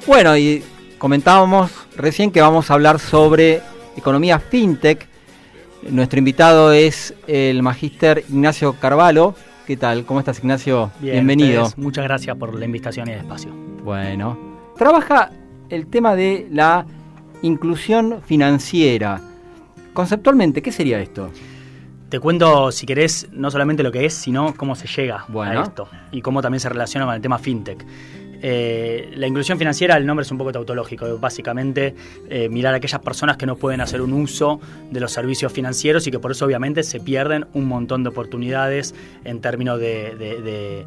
Bueno, y comentábamos recién que vamos a hablar sobre economía fintech. Nuestro invitado es el magíster Ignacio Carvalho. ¿Qué tal? ¿Cómo estás, Ignacio? Bien, bienvenido. Ustedes, muchas gracias por la invitación y el espacio. Bueno, trabaja el tema de la inclusión financiera. Conceptualmente, ¿qué sería esto? Te cuento, si querés, no solamente lo que es, sino cómo se llega a esto y cómo también se relaciona con el tema fintech. La inclusión financiera, el nombre es un poco tautológico, básicamente mirar a aquellas personas que no pueden hacer un uso de los servicios financieros y que por eso obviamente se pierden un montón de oportunidades en términos de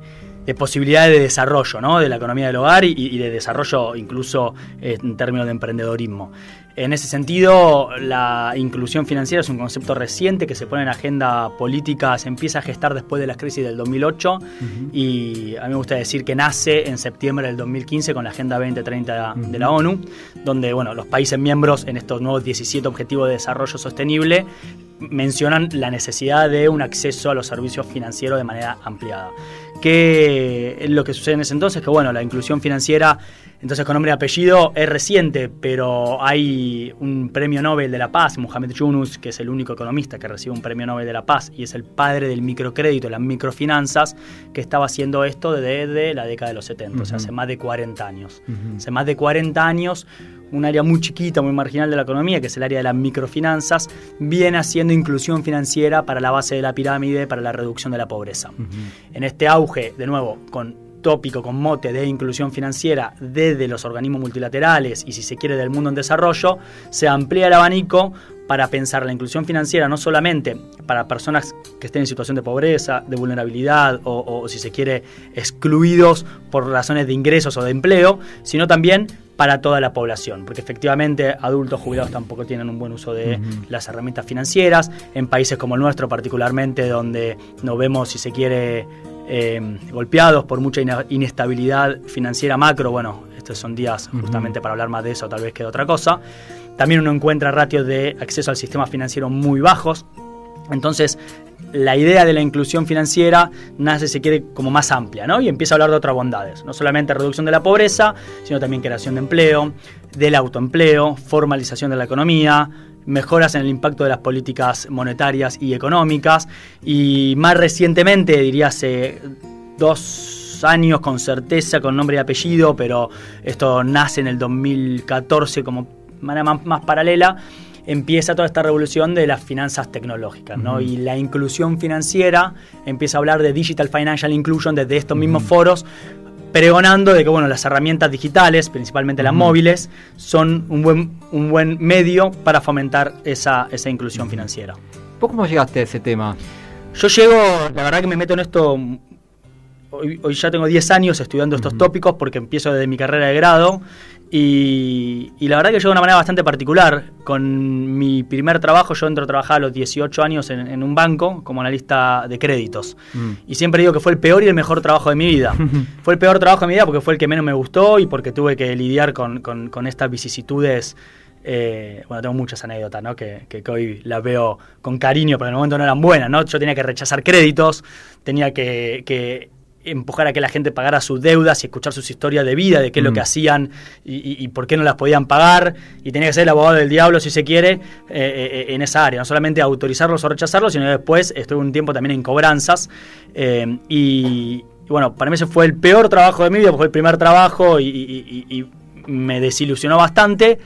posibilidades de desarrollo, ¿no? De la economía del hogar y de desarrollo incluso en términos de emprendedorismo. En ese sentido, la inclusión financiera es un concepto reciente que se pone en agenda política, se empieza a gestar después de la crisis del 2008 y a mí me gusta decir que nace en septiembre del 2015 con la Agenda 2030 de la ONU, donde bueno, los países miembros en estos nuevos 17 Objetivos de Desarrollo Sostenible mencionan la necesidad de un acceso a los servicios financieros de manera ampliada. ¿Qué es lo que sucede en ese entonces? Que bueno, la inclusión financiera, entonces con nombre y apellido, es reciente, pero hay un premio Nobel de la Paz, Muhammad Yunus, que es el único economista que recibe un premio Nobel de la Paz y es el padre del microcrédito, las microfinanzas, que estaba haciendo esto desde la década de los 70, o sea, hace más de 40 años. Hace más de 40 años, un área muy chiquita, muy marginal de la economía, que es el área de las microfinanzas, viene haciendo inclusión financiera para la base de la pirámide, para la reducción de la pobreza. En este auge, de nuevo, con mote de inclusión financiera desde los organismos multilaterales y, si se quiere, del mundo en desarrollo, se amplía el abanico para pensar la inclusión financiera no solamente para personas que estén en situación de pobreza, de vulnerabilidad o si se quiere, excluidos por razones de ingresos o de empleo, sino también para toda la población, porque efectivamente adultos jubilados tampoco tienen un buen uso de las herramientas financieras, en países como el nuestro particularmente, donde nos vemos, si se quiere, golpeados por mucha inestabilidad financiera macro. Bueno, estos son días justamente para hablar más de eso tal vez que de otra cosa. También uno encuentra ratios de acceso al sistema financiero muy bajos. Entonces, la idea de la inclusión financiera nace, se quiere, como más amplia, ¿no? Y empieza a hablar de otras bondades, no solamente reducción de la pobreza, sino también creación de empleo, del autoempleo, formalización de la economía, mejoras en el impacto de las políticas monetarias y económicas, y más recientemente, diría hace 2 años con certeza, con nombre y apellido, pero esto nace en el 2014 como manera más paralela, empieza toda esta revolución de las finanzas tecnológicas, ¿no? Y la inclusión financiera empieza a hablar de Digital Financial Inclusion desde estos mismos foros, pregonando de que bueno, las herramientas digitales, principalmente las móviles, son un buen medio para fomentar esa inclusión financiera. ¿Vos cómo llegaste a ese tema? Yo llego, la verdad que me meto en esto, hoy ya tengo 10 años estudiando estos tópicos porque empiezo desde mi carrera de grado y la verdad que llego de una manera bastante particular. Con mi primer trabajo, yo entro a trabajar a los 18 años en un banco como analista de créditos. Y siempre digo que fue el peor y el mejor trabajo de mi vida. Fue el peor trabajo de mi vida porque fue el que menos me gustó y porque tuve que lidiar con estas vicisitudes. Bueno, tengo muchas anécdotas, ¿no? que hoy las veo con cariño, pero en el momento no eran buenas, ¿no? Yo tenía que rechazar créditos, tenía que empujar a que la gente pagara sus deudas y escuchar sus historias de vida, de qué es lo que hacían y por qué no las podían pagar, y tenía que ser el abogado del diablo, si se quiere, en esa área, no solamente autorizarlos o rechazarlos, sino después estuve un tiempo también en cobranzas, y bueno, para mí ese fue el peor trabajo de mi vida, porque fue el primer trabajo y me desilusionó bastante,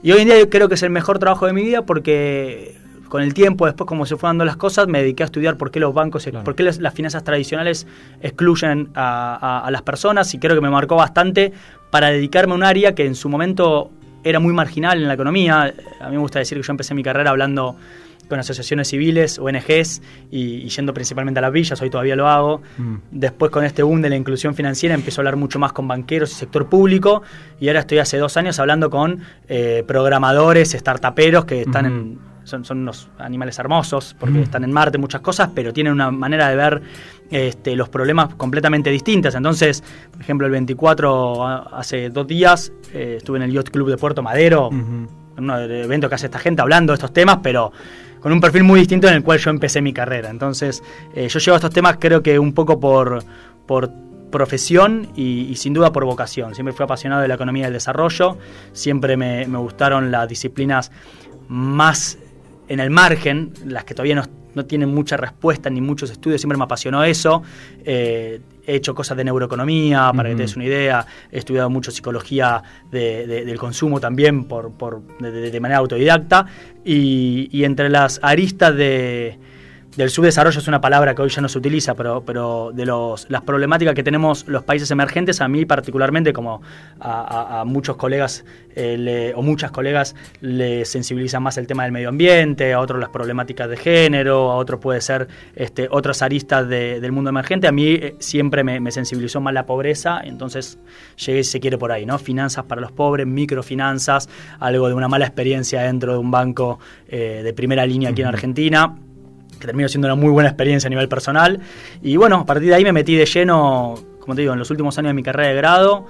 y hoy en día yo creo que es el mejor trabajo de mi vida porque con el tiempo, después como se fueron dando las cosas, me dediqué a estudiar por qué los bancos, por qué las finanzas tradicionales excluyen a las personas, y creo que me marcó bastante para dedicarme a un área que en su momento era muy marginal en la economía. A mí me gusta decir que yo empecé mi carrera hablando con asociaciones civiles, ONGs, y yendo principalmente a las villas, hoy todavía lo hago. Después, con este boom de la inclusión financiera, empiezo a hablar mucho más con banqueros y sector público, y ahora estoy hace 2 años hablando con programadores, startuperos que están son unos animales hermosos porque están en Marte, muchas cosas, pero tienen una manera de ver los problemas completamente distintas. Entonces, por ejemplo, el 24, hace 2 días, estuve en el Yacht Club de Puerto Madero, en un evento que hace esta gente hablando de estos temas, pero con un perfil muy distinto en el cual yo empecé mi carrera. Entonces, yo llevo a estos temas creo que un poco por profesión y sin duda por vocación. Siempre fui apasionado de la economía del desarrollo, siempre me gustaron las disciplinas más en el margen, las que todavía no tienen mucha respuesta ni muchos estudios, siempre me apasionó eso. He hecho cosas de neuroeconomía, para que te des una idea. He estudiado mucho psicología del consumo también de manera autodidacta. Y entre las aristas del subdesarrollo, es una palabra que hoy ya no se utiliza, pero de las problemáticas que tenemos los países emergentes, a mí particularmente, como a muchos colegas o muchas colegas, les sensibiliza más el tema del medio ambiente, a otros las problemáticas de género, a otros puede ser otras aristas del mundo emergente. A mí siempre me sensibilizó más la pobreza, entonces llegué, si se quiere, por ahí, ¿no? Finanzas para los pobres, microfinanzas, algo de una mala experiencia dentro de un banco de primera línea aquí en Argentina, que terminó siendo una muy buena experiencia a nivel personal. Y bueno, a partir de ahí me metí de lleno, como te digo, en los últimos años de mi carrera de grado.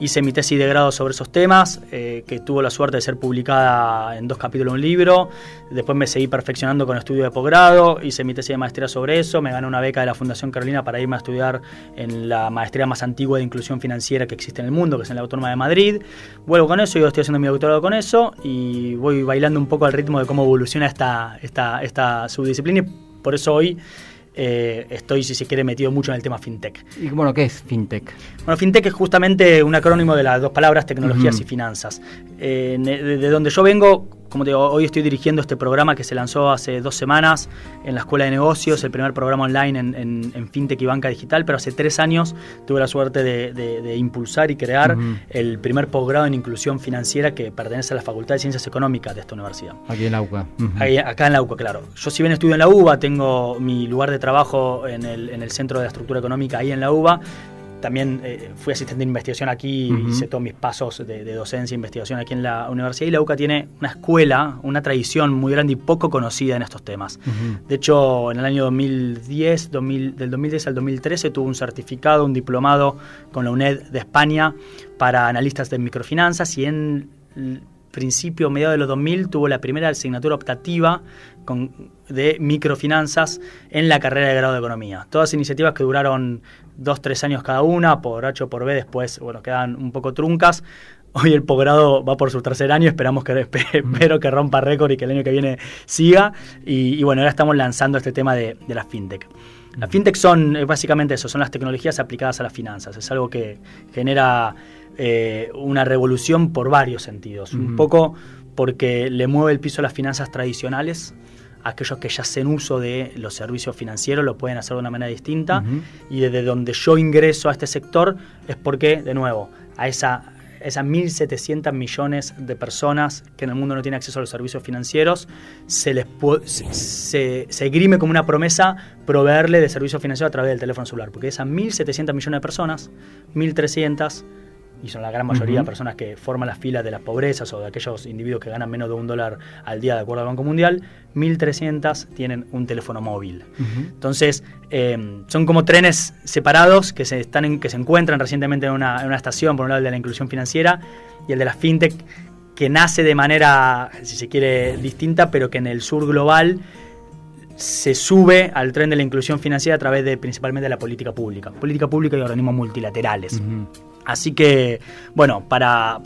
Hice mi tesis de grado sobre esos temas, que tuvo la suerte de ser publicada en 2 capítulos de un libro. Después me seguí perfeccionando con estudio de posgrado, hice mi tesis de maestría sobre eso, me gané una beca de la Fundación Carolina para irme a estudiar en la maestría más antigua de inclusión financiera que existe en el mundo, que es en la Autónoma de Madrid. Vuelvo con eso, yo estoy haciendo mi doctorado con eso y voy bailando un poco al ritmo de cómo evoluciona esta subdisciplina, y por eso hoy estoy, si se quiere, metido mucho en el tema fintech. Y bueno, ¿qué es fintech? Bueno, fintech es justamente un acrónimo de las 2 palabras, tecnologías y finanzas. De donde yo vengo, como te digo, hoy estoy dirigiendo este programa que se lanzó hace 2 semanas en la Escuela de Negocios, el primer programa online en fintech y banca digital, pero hace 3 años tuve la suerte de impulsar y crear el primer posgrado en inclusión financiera que pertenece a la Facultad de Ciencias Económicas de esta universidad. Aquí en la UCA. Acá en la UCA, claro. Yo, si bien estudio en la UBA, tengo mi lugar de trabajo en el Centro de la Estructura Económica ahí en la UBA. También fui asistente de investigación aquí, hice todos mis pasos de docencia e investigación aquí en la universidad, y la UCA tiene una escuela, una tradición muy grande y poco conocida en estos temas. De hecho, en el año 2010, del 2010 al 2013, tuvo un certificado, un diplomado con la UNED de España para analistas de microfinanzas, y en principio, mediados de los 2000, tuvo la primera asignatura optativa de microfinanzas en la carrera de grado de economía. Todas iniciativas que duraron 2-3 años cada una, por H o por B, después, bueno, quedan un poco truncas. Hoy el posgrado va por su 3er año, espero que rompa récord y que el año que viene siga. Y bueno, ahora estamos lanzando este tema de la fintech. Las fintech son básicamente eso, son las tecnologías aplicadas a las finanzas. Es algo que genera una revolución por varios sentidos. Un poco porque le mueve el piso a las finanzas tradicionales. Aquellos que ya hacen uso de los servicios financieros lo pueden hacer de una manera distinta. Y desde donde yo ingreso a este sector es porque, de nuevo, a esas 1.700 millones de personas que en el mundo no tienen acceso a los servicios financieros, se grime como una promesa proveerle de servicios financieros a través del teléfono celular. Porque esas 1.700 millones de personas, 1.300... y son la gran mayoría personas que forman las filas de las pobrezas o de aquellos individuos que ganan menos de $1 al día de acuerdo al Banco Mundial, 1.300 tienen un teléfono móvil. Entonces, son como trenes separados que se encuentran recientemente en una estación, por un lado el de la inclusión financiera y el de la fintech, que nace de manera, si se quiere, distinta, pero que en el sur global se sube al tren de la inclusión financiera a través de principalmente de la política pública y organismos multilaterales. Así que, bueno, para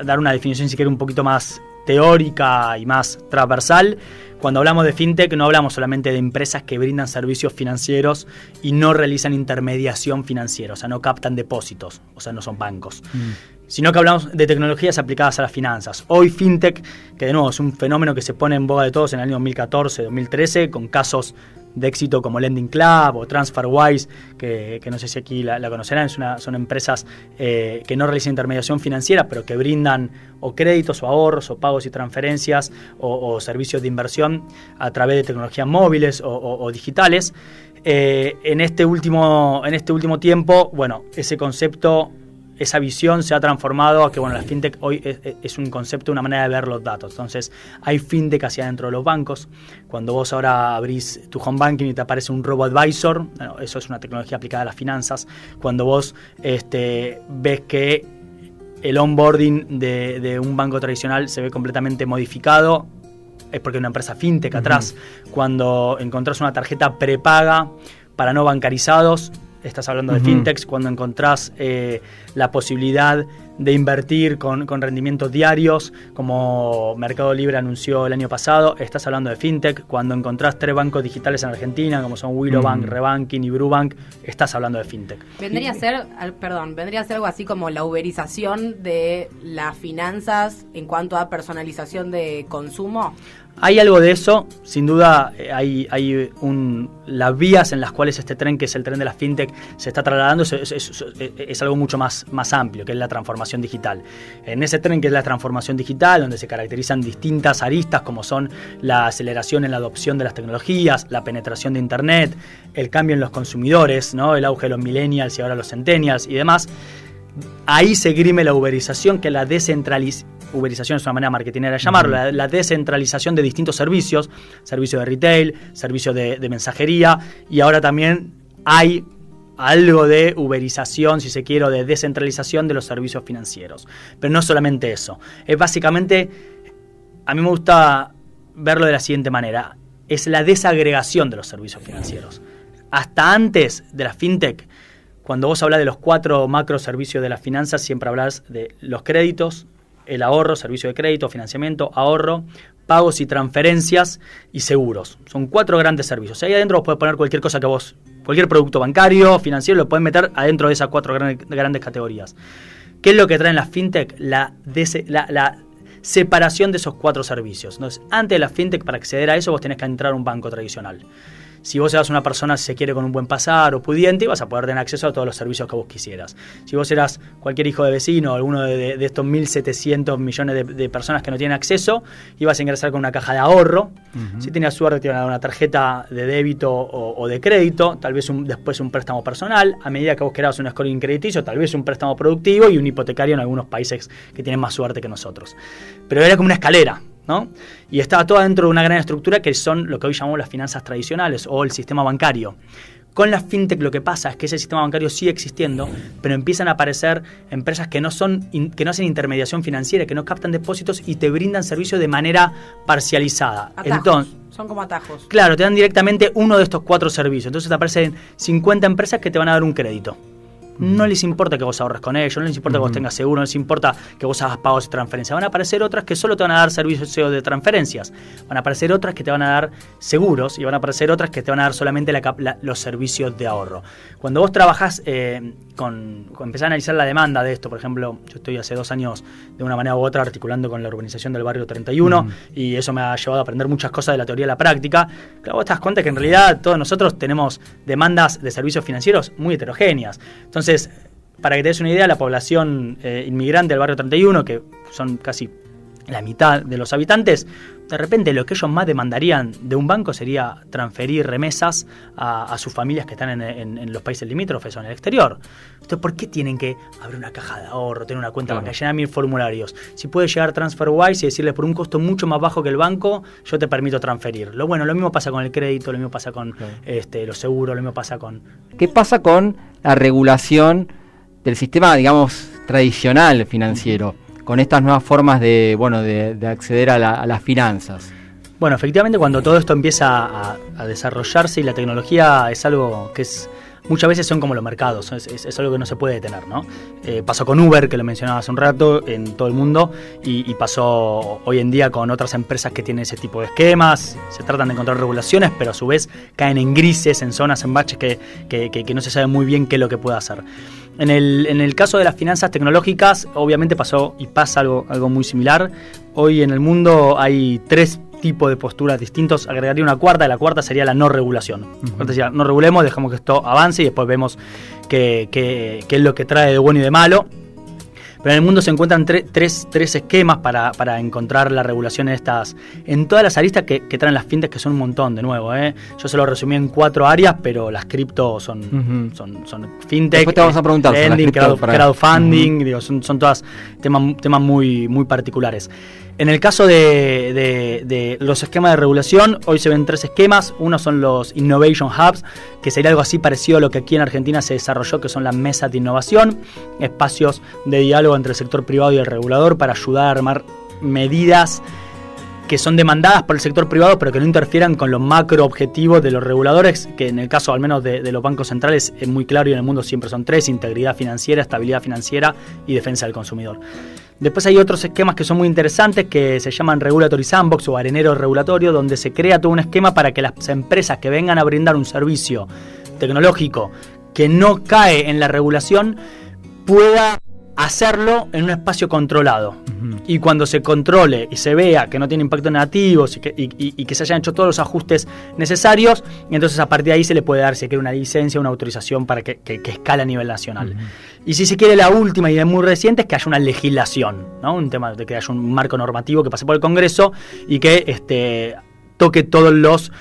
dar una definición, si quiere, un poquito más teórica y más transversal, cuando hablamos de fintech no hablamos solamente de empresas que brindan servicios financieros y no realizan intermediación financiera, o sea, no captan depósitos, o sea, no son bancos, sino que hablamos de tecnologías aplicadas a las finanzas. Hoy fintech, que de nuevo es un fenómeno que se pone en boga de todos en el año 2014, 2013, con casos de éxito como Lending Club o TransferWise, que no sé si aquí la conocerán, son empresas que no realizan intermediación financiera, pero que brindan o créditos o ahorros o pagos y transferencias o servicios de inversión a través de tecnologías móviles o digitales. En este último tiempo, bueno, ese concepto, esa visión se ha transformado a que, bueno, la fintech hoy es un concepto, una manera de ver los datos. Entonces, hay fintech hacia dentro de los bancos. Cuando vos ahora abrís tu home banking y te aparece un robo-advisor, bueno, eso es una tecnología aplicada a las finanzas. Cuando vos ves que el onboarding de un banco tradicional se ve completamente modificado, es porque hay una empresa fintech atrás. Cuando encontrás una tarjeta prepaga para no bancarizados, estás hablando de fintechs, cuando encontrás la posibilidad de invertir con rendimientos diarios, como Mercado Libre anunció el año pasado, estás hablando de fintech. Cuando encontrás 3 bancos digitales en Argentina, como son Willow Bank, Rebanking y Brubank, estás hablando de fintech. Vendría a ser algo así como la uberización de las finanzas en cuanto a personalización de consumo. Hay algo de eso, sin duda hay las vías en las cuales este tren, que es el tren de la fintech, se está trasladando, es algo mucho más amplio, que es la transformación digital. En ese tren, que es la transformación digital, donde se caracterizan distintas aristas, como son la aceleración en la adopción de las tecnologías, la penetración de Internet, el cambio en los consumidores, ¿no? El auge de los millennials y ahora los centennials y demás, ahí se grime la uberización, que es la uberización es una manera marketinera de llamarlo, la descentralización de distintos servicios, servicio de retail, servicio de mensajería, y ahora también hay algo de uberización, si se quiere, o de descentralización de los servicios financieros. Pero no solamente eso, es básicamente, a mí me gusta verlo de la siguiente manera, es la desagregación de los servicios financieros. Hasta antes de la fintech, cuando vos hablas de los 4 macro servicios de las finanzas, siempre hablas de los créditos, el ahorro, servicio de crédito, financiamiento, ahorro, pagos y transferencias y seguros. Son 4 grandes servicios. Ahí adentro vos podés poner cualquier cosa que vos, cualquier producto bancario, financiero, lo podés meter adentro de esas 4 grandes categorías. ¿Qué es lo que traen las fintech? La separación de esos 4 servicios. Entonces, antes de la fintech, para acceder a eso, vos tenés que entrar a un banco tradicional. Si vos eras una persona, si se quiere, con un buen pasar o pudiente, vas a poder tener acceso a todos los servicios que vos quisieras. Si vos eras cualquier hijo de vecino o alguno de estos 1.700 millones de personas que no tienen acceso, ibas a ingresar con una caja de ahorro. Si tenías suerte, te iban a dar una tarjeta de débito o de crédito, tal vez después un préstamo personal. A medida que vos querabas un scoring crediticio, tal vez un préstamo productivo y un hipotecario en algunos países que tienen más suerte que nosotros. Pero era como una escalera, ¿no? Y estaba todo dentro de una gran estructura que son lo que hoy llamamos las finanzas tradicionales o el sistema bancario. Con la fintech lo que pasa es que ese sistema bancario sigue existiendo, pero empiezan a aparecer empresas que no hacen intermediación financiera, que no captan depósitos y te brindan servicios de manera parcializada. Atajos. Entonces, son como atajos. Claro, te dan directamente uno de estos 4 servicios. Entonces te aparecen 50 empresas que te van a dar un crédito. No les importa que vos ahorres con ellos, no les importa que vos tengas seguro, no les importa que vos hagas pagos y transferencias. Van a aparecer otras que solo te van a dar servicios de transferencias. Van a aparecer otras que te van a dar seguros y van a aparecer otras que te van a dar solamente los servicios de ahorro. Cuando vos trabajás empezás a analizar la demanda de esto, por ejemplo, yo estoy hace 2 años de una manera u otra articulando con la urbanización del barrio 31 y eso me ha llevado a aprender muchas cosas de la teoría a la práctica. Claro, vos te das cuenta que en realidad todos nosotros tenemos demandas de servicios financieros muy heterogéneas. Entonces, para que te des una idea, la población inmigrante del barrio 31, que son casi la mitad de los habitantes, de repente lo que ellos más demandarían de un banco sería transferir remesas a sus familias que están en los países limítrofes o en el exterior. Entonces, ¿por qué tienen que abrir una caja de ahorro, tener una cuenta bancaria, llenar 1000 formularios? Si puede llegar TransferWise y decirles por un costo mucho más bajo que el banco, yo te permito transferir. Lo mismo pasa con el crédito, lo mismo pasa con los seguros, lo mismo pasa con... ¿Qué pasa con la regulación del sistema, digamos, tradicional financiero, con estas nuevas formas de acceder a las finanzas? Bueno, efectivamente, cuando todo esto empieza a desarrollarse y la tecnología es algo que muchas veces son como los mercados, es algo que no se puede detener, ¿no? Pasó con Uber, que lo mencionaba hace un rato, en todo el mundo, y pasó hoy en día con otras empresas que tienen ese tipo de esquemas. Se tratan de encontrar regulaciones, pero a su vez caen en grises, en zonas, en baches que no se sabe muy bien qué es lo que puede hacer. En el caso de las finanzas tecnológicas, obviamente pasó y pasa algo muy similar. Hoy en el mundo hay 3 tipos de posturas distintos. Agregaría una cuarta, la cuarta sería la no regulación. Decía, no regulemos, dejamos que esto avance y después vemos qué es lo que trae de bueno y de malo. Pero en el mundo se encuentran tres esquemas para encontrar la regulación en todas las aristas que traen las fintechs, que son un montón, de nuevo. Yo se lo resumí en 4 áreas, pero las cripto son fintech, después te vamos a preguntar lending, crowdfunding, son todas temas muy, muy particulares. En el caso de los esquemas de regulación, hoy se ven 3 esquemas. Uno son los Innovation Hubs, que sería algo así parecido a lo que aquí en Argentina se desarrolló, que son las mesas de innovación, espacios de diálogo entre el sector privado y el regulador para ayudar a armar medidas que son demandadas por el sector privado, pero que no interfieran con los macro objetivos de los reguladores, que en el caso al menos de los bancos centrales es muy claro y en el mundo siempre son 3: integridad financiera, estabilidad financiera y defensa del consumidor. Después hay otros esquemas que son muy interesantes que se llaman Regulatory Sandbox o arenero regulatorio, donde se crea todo un esquema para que las empresas que vengan a brindar un servicio tecnológico que no cae en la regulación pueda hacerlo en un espacio controlado. Uh-huh. Y cuando se controle y se vea que no tiene impactos negativos y que se hayan hecho todos los ajustes necesarios, entonces a partir de ahí se le puede dar, si quiere, una licencia, una autorización para que escale a nivel nacional. Uh-huh. Y si se quiere, la última y de muy reciente es que haya una legislación, ¿no? Un tema de que haya un marco normativo que pase por el Congreso y que toque todos los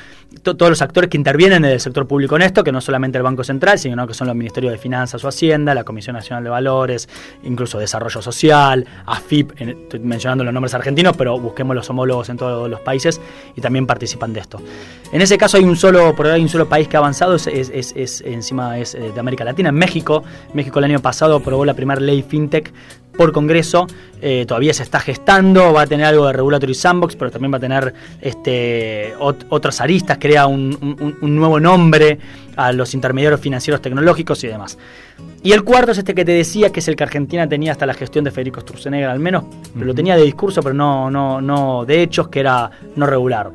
actores que intervienen en el sector público en esto, que no solamente el Banco Central, sino que son los Ministerios de Finanzas o Hacienda, la Comisión Nacional de Valores, incluso Desarrollo Social, AFIP, estoy mencionando los nombres argentinos, pero busquemos los homólogos en todos los países y también participan de esto. En ese caso hay un solo país que ha avanzado, es de América Latina, en México. México el año pasado aprobó la primera ley FinTech por Congreso, todavía se está gestando, va a tener algo de Regulatory Sandbox, pero también va a tener otras aristas, crea un nuevo nombre a los intermediarios financieros tecnológicos y demás. Y el cuarto es este que te decía, que es el que Argentina tenía hasta la gestión de Federico Sturzenegger, al menos, pero lo tenía de discurso, pero no de hechos, que era no regular.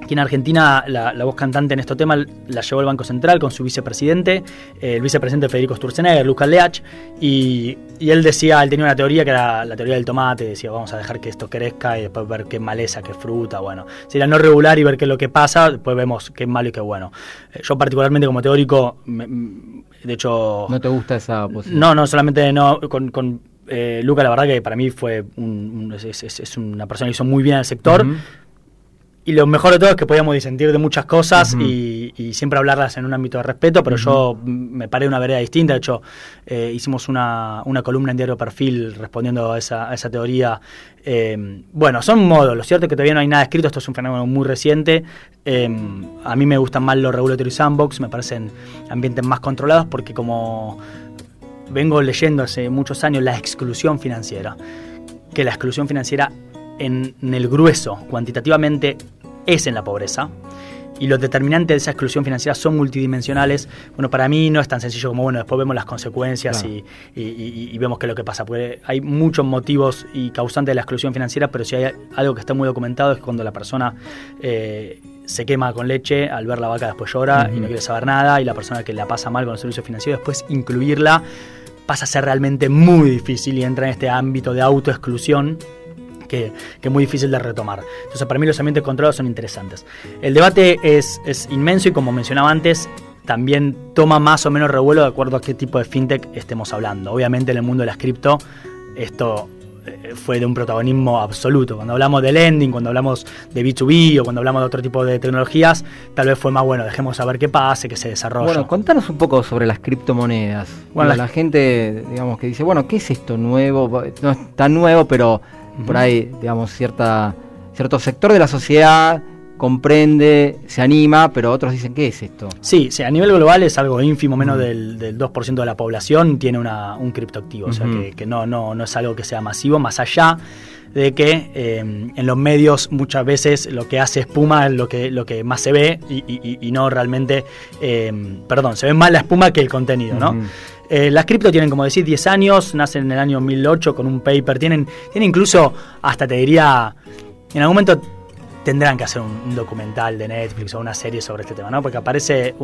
Aquí en Argentina la voz cantante en este tema la llevó el Banco Central con su vicepresidente, el vicepresidente Federico Sturzenegger, Lucas Leach, y él tenía una teoría que era la teoría del tomate, decía vamos a dejar que esto crezca y después ver qué maleza, qué fruta, bueno, sería no regular y ver qué es lo que pasa, después vemos qué es malo y qué bueno. Yo particularmente como teórico, de hecho... ¿No te gusta esa posición? No, solamente no, con Lucas la verdad que para mí fue es una persona que hizo muy bien al sector. Uh-huh. Y lo mejor de todo es que podíamos disentir de muchas cosas. Uh-huh. y siempre hablarlas en un ámbito de respeto, pero uh-huh. Yo me paré de una vereda distinta. De hecho, hicimos una columna en Diario Perfil respondiendo a esa teoría. Bueno, son modos. Lo cierto es que todavía no hay nada escrito. Esto es un fenómeno muy reciente. A mí me gustan más los Regulatory Sandbox. Me parecen ambientes más controlados porque, como vengo leyendo hace muchos años, la exclusión financiera. Que la exclusión financiera en el grueso, cuantitativamente, es en la pobreza, y los determinantes de esa exclusión financiera son multidimensionales. Bueno, para mí no es tan sencillo como, bueno, después vemos las consecuencias. Claro. y vemos qué es lo que pasa, porque hay muchos motivos y causantes de la exclusión financiera, pero si hay algo que está muy documentado es cuando la persona se quema con leche, al ver la vaca después llora. Uh-huh. Y no quiere saber nada, y la persona que la pasa mal con los servicios financieros, después incluirla pasa a ser realmente muy difícil y entra en este ámbito de autoexclusión que es muy difícil de retomar. Entonces, para mí los ambientes controlados son interesantes. El debate es inmenso y, como mencionaba antes, también toma más o menos revuelo de acuerdo a qué tipo de fintech estemos hablando. Obviamente, en el mundo de las cripto, esto fue de un protagonismo absoluto. Cuando hablamos de lending, cuando hablamos de B2B o cuando hablamos de otro tipo de tecnologías, tal vez fue más, bueno, dejemos saber qué pase, que se desarrolle. Bueno, contanos un poco sobre las criptomonedas. Bueno, la gente, digamos, que dice, bueno, ¿qué es esto nuevo? No es tan nuevo, pero por ahí, digamos, cierto sector de la sociedad comprende, se anima, pero otros dicen, ¿qué es esto? Sí, a nivel global es algo ínfimo, menos del 2% de la población tiene un criptoactivo, o sea que no es algo que sea masivo, más allá de que en los medios muchas veces lo que hace espuma es lo que más se ve y no realmente, se ve más la espuma que el contenido, ¿no? Las cripto tienen, como decís, 10 años, nacen en el año 2008 con un paper, tienen incluso, hasta te diría, en algún momento tendrán que hacer un documental de Netflix o una serie sobre este tema, ¿no? Porque aparece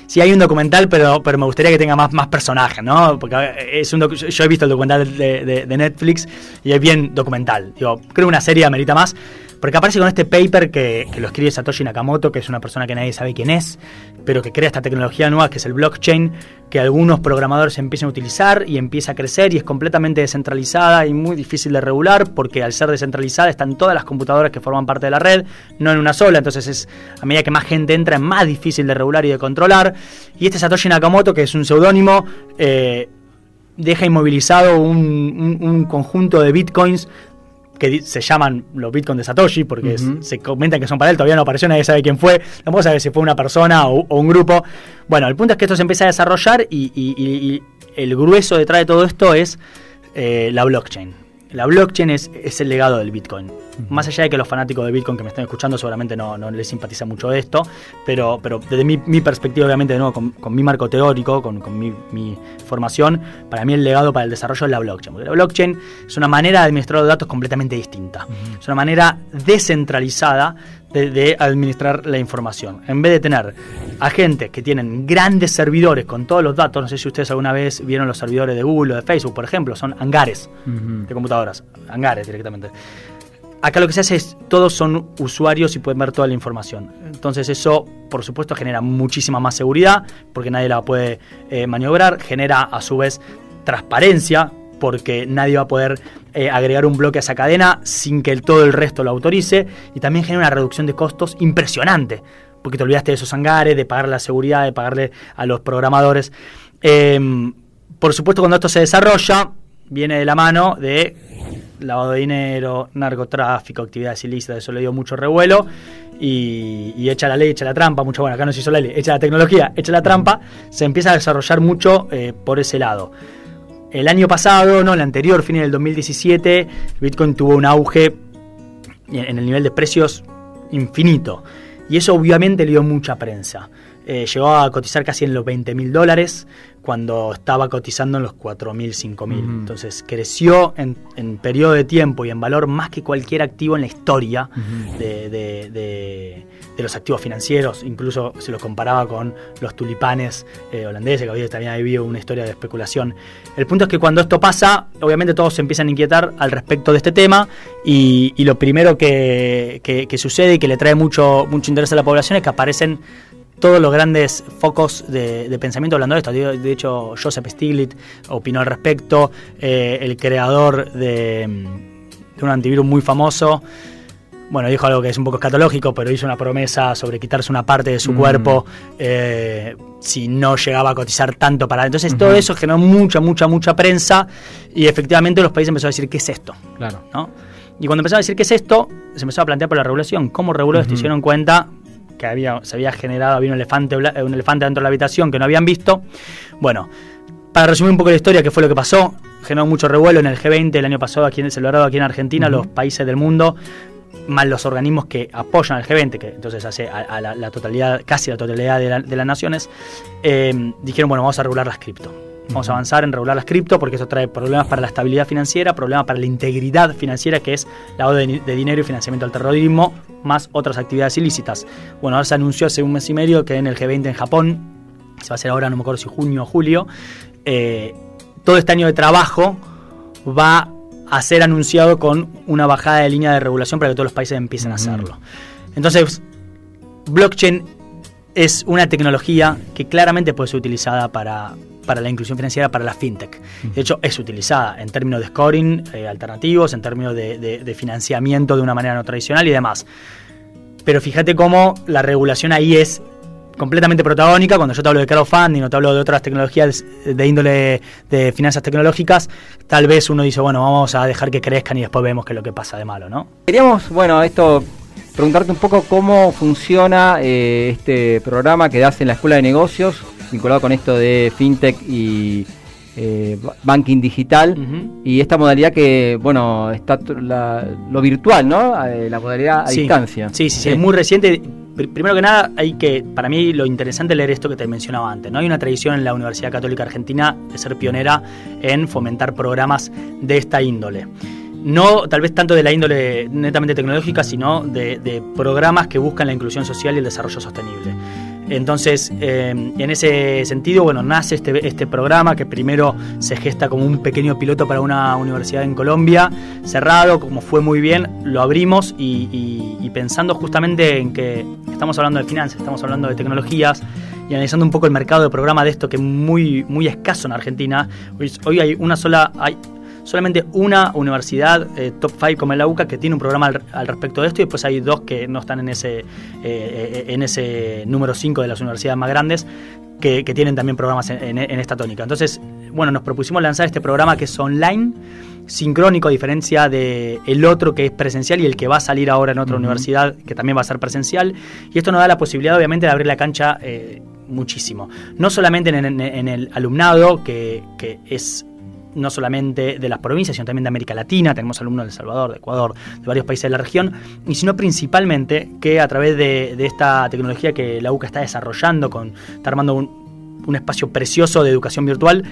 sí, hay un documental, pero me gustaría que tenga más personajes, ¿no? Porque yo he visto el documental de Netflix y es bien documental. Digo, creo que una serie amerita más, porque aparece con este paper que lo escribe Satoshi Nakamoto, que es una persona que nadie sabe quién es, pero que crea esta tecnología nueva que es el blockchain, que algunos programadores empiezan a utilizar y empieza a crecer y es completamente descentralizada y muy difícil de regular, porque al ser descentralizada están todas las computadoras que forman parte de la red, no en una sola, entonces a medida que más gente entra es más difícil de regular y de controlar. Y este Satoshi Nakamoto, que es un seudónimo, deja inmovilizado un conjunto de bitcoins que se llaman los bitcoins de Satoshi, porque se comentan que son para él, todavía no apareció, nadie sabe quién fue, no puedo saber si fue una persona o un grupo. Bueno, el punto es que esto se empieza a desarrollar y el grueso detrás de todo esto es la blockchain. La blockchain es el legado del Bitcoin. Más allá de que los fanáticos de Bitcoin que me están escuchando seguramente no les simpatiza mucho esto, pero desde mi perspectiva, obviamente, de nuevo, con mi marco teórico, con mi formación, para mí el legado para el desarrollo es la blockchain. Porque la blockchain es una manera de administrar los datos completamente distinta. Es una manera descentralizada de administrar la información. En vez de tener agentes que tienen grandes servidores con todos los datos, no sé si ustedes alguna vez vieron los servidores de Google o de Facebook, por ejemplo, son hangares de computadoras, hangares directamente. Acá lo que se hace es, todos son usuarios y pueden ver toda la información. Entonces eso, por supuesto, genera muchísima más seguridad, porque nadie la puede maniobrar, genera a su vez transparencia, porque nadie va a poder agregar un bloque a esa cadena sin que todo el resto lo autorice, y también genera una reducción de costos impresionante, porque te olvidaste de esos hangares, de pagar la seguridad, de pagarle a los programadores. Por supuesto, cuando esto se desarrolla, viene de la mano de lavado de dinero, narcotráfico, actividades ilícitas, eso le dio mucho revuelo, y echa la ley, echa la trampa, mucho, bueno, acá no se hizo la ley, echa la tecnología, echa la trampa, se empieza a desarrollar mucho por ese lado. El año pasado, el anterior, fin del 2017, Bitcoin tuvo un auge en el nivel de precios infinito. Y eso obviamente le dio mucha prensa. Llegó a cotizar casi en los $20.000 cuando estaba cotizando en los 4.000, 5.000. Entonces creció en periodo de tiempo y en valor más que cualquier activo en la historia de los activos financieros. Incluso se los comparaba con los tulipanes holandeses, que también había una historia de especulación. El punto es que cuando esto pasa, obviamente todos se empiezan a inquietar al respecto de este tema, y lo primero que sucede y que le trae mucho interés a la población es que aparecen todos los grandes focos de pensamiento hablando de esto. De hecho, Joseph Stiglitz opinó al respecto, el creador de un antivirus muy famoso. Bueno, dijo algo que es un poco escatológico, pero hizo una promesa sobre quitarse una parte de su cuerpo si no llegaba a cotizar tanto para... Entonces todo eso generó mucha prensa, y efectivamente los países empezaron a decir, ¿qué es esto? Claro. ¿No? Y cuando empezaron a decir, ¿qué es esto?, se empezó a plantear por la regulación. ¿Cómo reguló esto? Hicieron cuenta que se había generado, había un elefante dentro de la habitación que no habían visto. Bueno, para resumir un poco la historia, ¿qué fue lo que pasó? Generó mucho revuelo en el G20 el año pasado, celebrado aquí en Argentina. Los países del mundo, más los organismos que apoyan al G20, que entonces hace a la totalidad, casi la totalidad de las naciones, dijeron, bueno, vamos a regular las cripto. Vamos a avanzar en regular las cripto, porque eso trae problemas para la estabilidad financiera, problemas para la integridad financiera, que es lavado de dinero y financiamiento al terrorismo, más otras actividades ilícitas. Bueno, ahora se anunció hace un mes y medio que en el G20 en Japón, se va a hacer ahora, no me acuerdo si junio o julio, todo este año de trabajo va a ser anunciado con una bajada de línea de regulación para que todos los países empiecen a hacerlo. Entonces, blockchain es una tecnología que claramente puede ser utilizada para la inclusión financiera, para la fintech. De hecho, es utilizada en términos de scoring alternativos, en términos de financiamiento de una manera no tradicional y demás. Pero fíjate cómo la regulación ahí es completamente protagónica. Cuando yo te hablo de crowdfunding o te hablo de otras tecnologías de índole de finanzas tecnológicas, tal vez uno dice, bueno, vamos a dejar que crezcan y después vemos qué es lo que pasa de malo, ¿no? Queríamos, preguntarte un poco cómo funciona este programa que das en la Escuela de Negocios, vinculado con esto de fintech y banking digital, y esta modalidad que, está lo virtual, ¿no? La modalidad a distancia. Sí, es muy reciente. Primero que nada, para mí lo interesante es leer esto que te mencionaba antes, ¿no? Hay una tradición en la Universidad Católica Argentina de ser pionera en fomentar programas de esta índole. No tal vez tanto de la índole netamente tecnológica, sino de programas que buscan la inclusión social y el desarrollo sostenible. Entonces, en ese sentido, nace este programa que primero se gesta como un pequeño piloto para una universidad en Colombia, cerrado, como fue muy bien, lo abrimos y pensando justamente en que estamos hablando de finanzas, estamos hablando de tecnologías, y analizando un poco el mercado de programa de esto, que es muy, muy escaso en Argentina. Hoy hay solamente una universidad top 5 como es la UCA que tiene un programa al respecto de esto, y después hay dos que no están en ese número 5 de las universidades más grandes que tienen también programas en esta tónica. Entonces, nos propusimos lanzar este programa que es online, sincrónico, a diferencia de el otro que es presencial y el que va a salir ahora en otra universidad que también va a ser presencial, y esto nos da la posibilidad obviamente de abrir la cancha muchísimo, no solamente en el alumnado, que es no solamente de las provincias, sino también de América Latina. Tenemos alumnos de El Salvador, de Ecuador, de varios países de la región, y sino principalmente que a través de esta tecnología que la UCA está desarrollando, está armando un espacio precioso de educación virtual,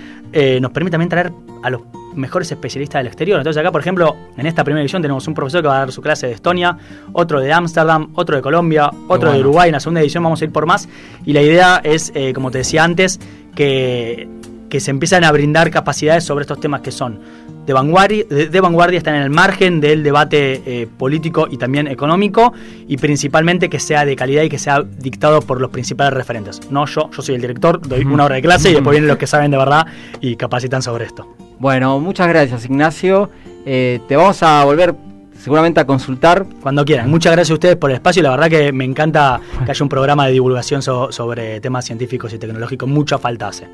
nos permite también traer a los mejores especialistas del exterior. Entonces acá, por ejemplo, en esta primera edición tenemos un profesor que va a dar su clase de Estonia, otro de Ámsterdam, otro de Colombia, otro de Uruguay. En la segunda edición vamos a ir por más, y la idea es, como te decía antes, que se empiezan a brindar capacidades sobre estos temas que son de vanguardia, están en el margen del debate político y también económico, y principalmente que sea de calidad y que sea dictado por los principales referentes. No yo soy el director, doy una hora de clase y después vienen los que saben de verdad y capacitan sobre esto. Bueno, muchas gracias, Ignacio. Te vamos a volver seguramente a consultar. Cuando quieran. Muchas gracias a ustedes por el espacio, y la verdad que me encanta que haya un programa de divulgación sobre temas científicos y tecnológicos. Mucha falta hace.